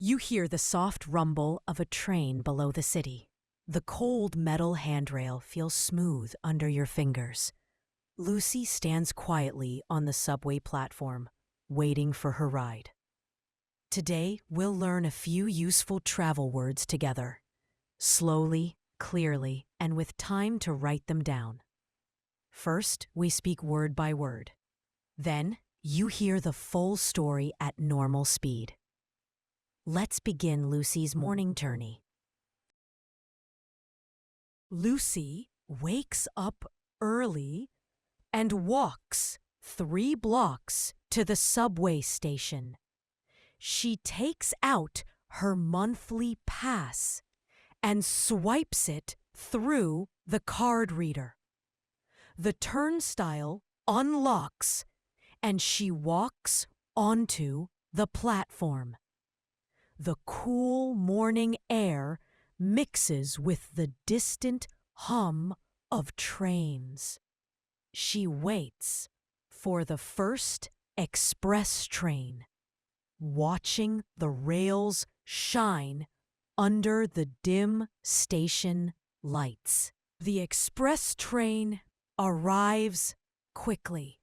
You hear the soft rumble of a train below the city. The cold metal handrail feels smooth under your fingers. Lucy stands quietly on the subway platform, waiting for her ride. Today, we'll learn a few useful travel words together. Slowly, clearly, and with time to write them down. First, we speak word by word. Then, you hear the full story at normal speed. Let's begin Lucy's morning journey. Lucy wakes up early and walks 3 blocks to the subway station. She takes out her monthly pass and swipes it through the card reader. The turnstile unlocks and she walks onto the platform. The cool morning air mixes with the distant hum of trains. She waits for the first express train, watching the rails shine under the dim station lights. The express train arrives quickly.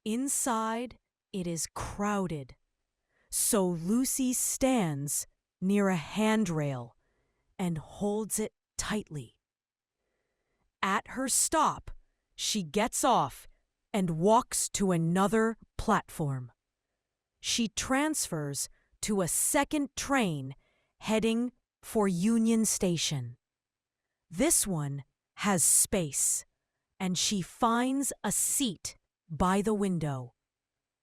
Inside, it is crowded, so Lucy stands near a handrail and holds it tightly. At her stop, she gets off and walks to another platform. She transfers to a second train heading for Union Station. This one has space, and she finds a seat by the window,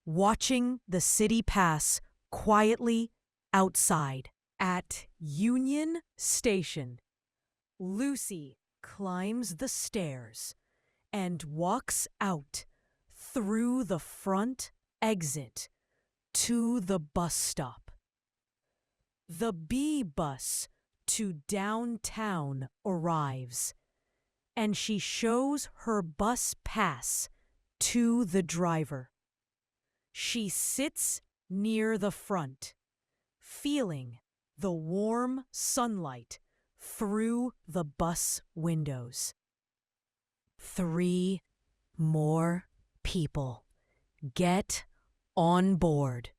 watching the city pass quietly outside. At Union Station, Lucy climbs the stairs and walks out through the front exit to the bus stop. The B bus to downtown arrives, and she shows her bus pass to the driver. She sits near the front, feeling the warm sunlight through the bus windows. 3 more people get on board,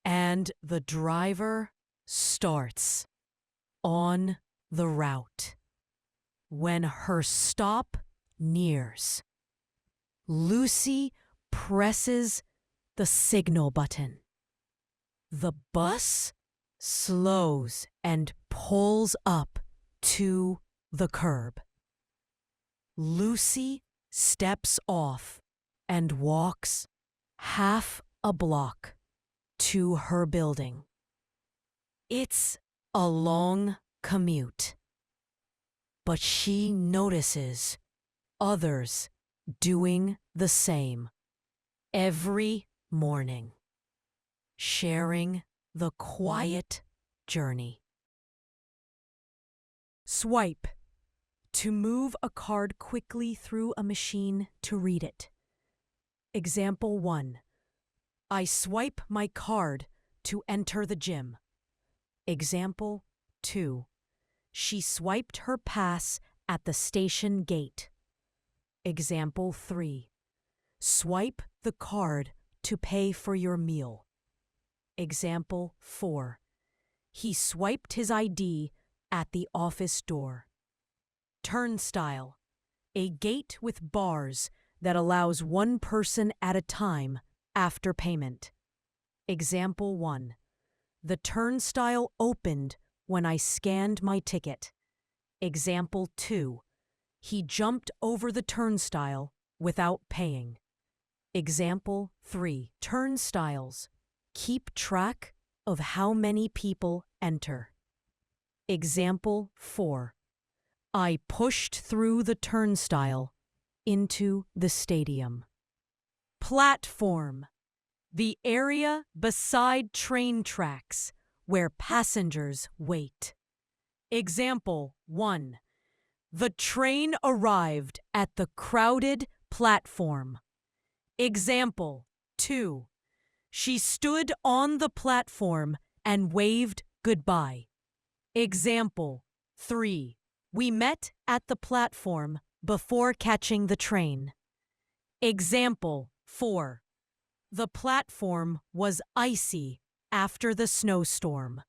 and the driver starts on the route. When her stop nears, Lucy presses the signal button. The bus slows and pulls up to the curb. Lucy steps off and walks half a block to her building. It's a long commute, but she notices others doing the same every morning, sharing the quiet journey. Swipe. To move a card quickly through a machine to read it. Example 1. I swipe my card to enter the gym. Example 2. She swiped her pass at the station gate. Example 3. Swipe the card to pay for your meal. Example 4. He swiped his ID at the office door. Turnstile. A gate with bars that allows one person at a time after payment. Example 1. The turnstile opened when I scanned my ticket. Example 2. He jumped over the turnstile without paying. Example 3. Turnstiles keep track of how many people enter. Example 4. I pushed through the turnstile into the stadium. Platform. The area beside train tracks where passengers wait. Example 1. The train arrived at the crowded platform. Example 2. She stood on the platform and waved goodbye. Example 3. We met at the platform before catching the train. Example 4. The platform was icy after the snowstorm.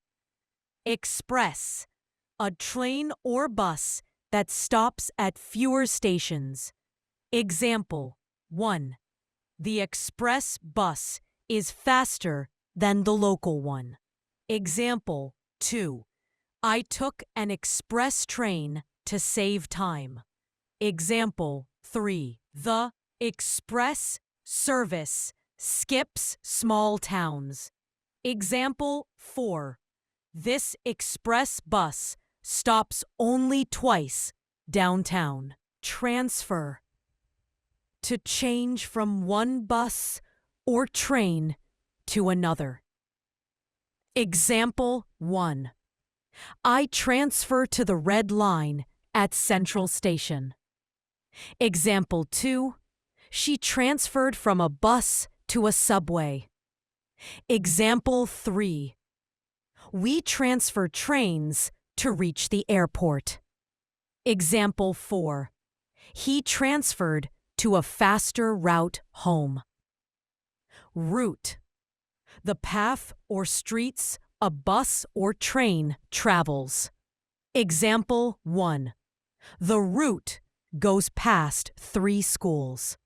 Express. A train or bus that stops at fewer stations. Example 1. The express bus is faster than the local one. Example 2. I took an express train to save time. Example 3. The express service skips small towns. Example 4. This express bus stops only twice downtown. Transfer. To change from one bus or train to another. Example 1. I transfer to the Red Line at Central Station. Example 2. She transferred from a bus to a subway. Example 3. We transfer trains to reach the airport. Example 4. He transferred to a faster route home. Route. The path or streets a bus or train travels. Example 1. The route goes past 3 schools.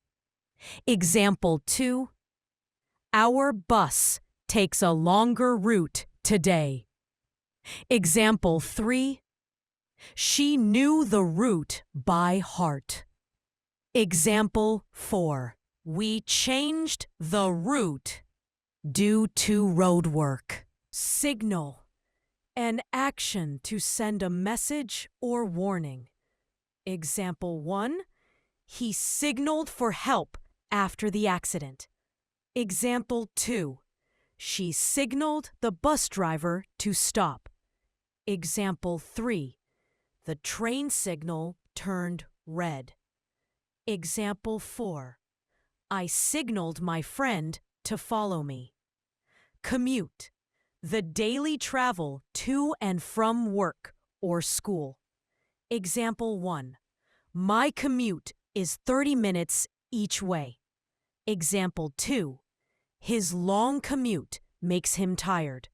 Example 2. Our bus takes a longer route today. Example 3. She knew the route by heart. Example 4. We changed the route due to road work. Signal. An action to send a message or warning. Example 1. He signaled for help after the accident. Example 2. She signaled the bus driver to stop. Example 3. The train signal turned red. Example 4. I signaled my friend to follow me. Commute. The daily travel to and from work or school. Example 1. My commute is 30 minutes each way. Example 2. His long commute makes him tired.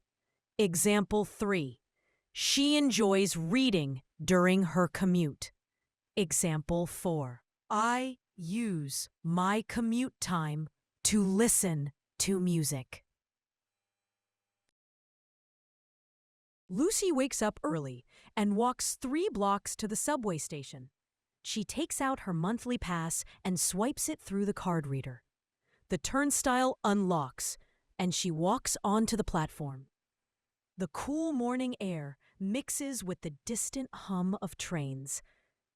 Example 3. She enjoys reading during her commute. Example 4. I use my commute time to listen to music. Lucy wakes up early and walks 3 blocks to the subway station. She takes out her monthly pass and swipes it through the card reader. The turnstile unlocks, and she walks onto the platform. The cool morning air mixes with the distant hum of trains.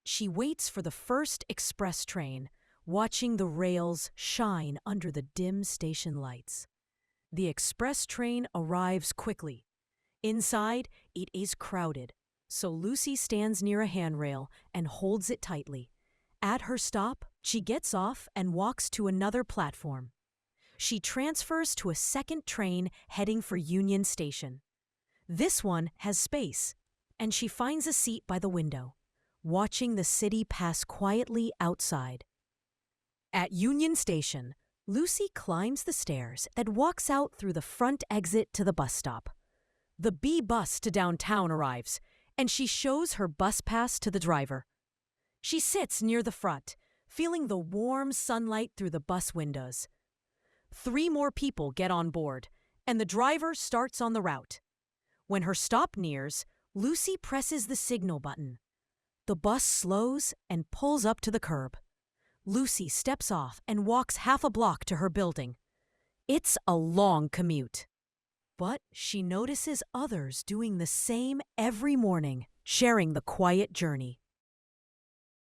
She waits for the first express train, watching the rails shine under the dim station lights. The express train arrives quickly. Inside, it is crowded, so Lucy stands near a handrail and holds it tightly. At her stop, she gets off and walks to another platform. She transfers to a second train heading for Union Station. This one has space, and she finds a seat by the window, watching the city pass quietly outside. At Union Station, Lucy climbs the stairs that walks out through the front exit to the bus stop. The B bus to downtown arrives, and she shows her bus pass to the driver. She sits near the front, feeling the warm sunlight through the bus windows. 3 more people get on board, and the driver starts on the route. When her stop nears, Lucy presses the signal button. The bus slows and pulls up to the curb. Lucy steps off and walks half a block to her building. It's a long commute. But she notices others doing the same every morning, sharing the quiet journey.